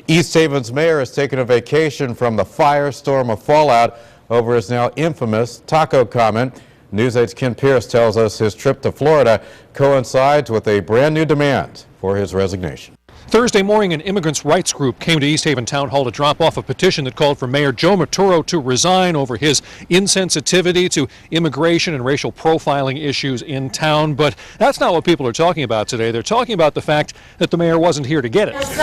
East Haven's mayor has taken a vacation from the firestorm of fallout over his now infamous taco comment. News 8's Ken Pierce tells us his trip to Florida coincides with a brand new demand for his resignation. Thursday morning, an immigrants' rights group came to East Haven Town Hall to drop off a petition that called for Mayor Joe Maturo to resign over his insensitivity to immigration and racial profiling issues in town. But that's not what people are talking about today. They're talking about the fact that the mayor wasn't here to get it. Whose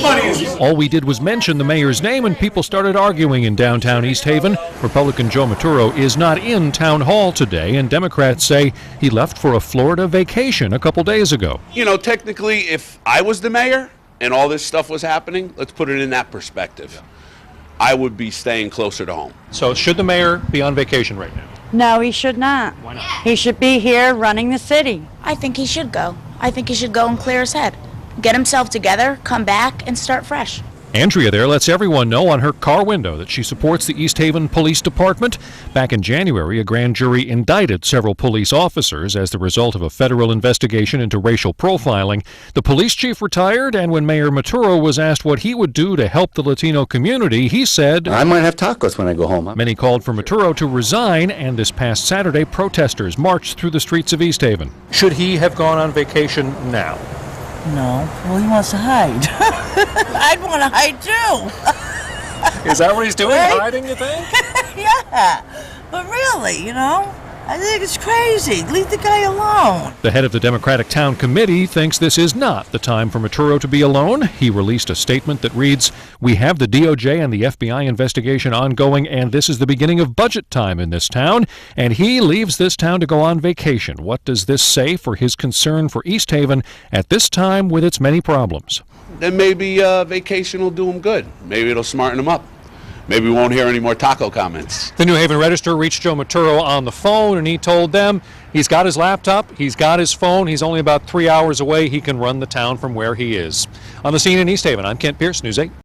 money is this? All we did was mention the mayor's name, and people started arguing in downtown East Haven. Republican Joe Maturo is not in Town Hall today, and Democrats say he left for a Florida vacation a couple days ago. You know, technically, if I was the mayor and all this stuff was happening, let's put it in that perspective, I would be staying closer to home. So should the mayor be on vacation right now? No, he should not. Why not? He should be here running the city. I think he should go. I think he should go and clear his head. Get himself together, come back, and start fresh. Andrea there lets everyone know on her car window that she supports the East Haven Police Department. Back in January, a grand jury indicted several police officers as the result of a federal investigation into racial profiling. The police chief retired, and when Mayor Maturo was asked what he would do to help the Latino community, he said, I might have tacos when I go home. Many called for Maturo to resign, and this past Saturday, protesters marched through the streets of East Haven. Should he have gone on vacation now? No. Well, he wants to hide. I'd want to hide too. Is that what he's doing, Right? hiding, you think? Yeah. But really, I think it's crazy. Leave the guy alone. The head of the Democratic Town Committee thinks this is not the time for Maturo to be alone. He released a statement that reads, "We have the DOJ and the FBI investigation ongoing, and this is the beginning of budget time in this town, and he leaves this town to go on vacation." What does this say for his concern for East Haven at this time with its many problems? Then maybe vacation will do him good. Maybe it'll smarten him up. Maybe we won't hear any more taco comments. The New Haven Register reached Joe Maturo on the phone, and he told them he's got his laptop, he's got his phone, he's only about 3 hours away. He can run the town from where he is. On the scene in East Haven, I'm Kent Pierce, News 8.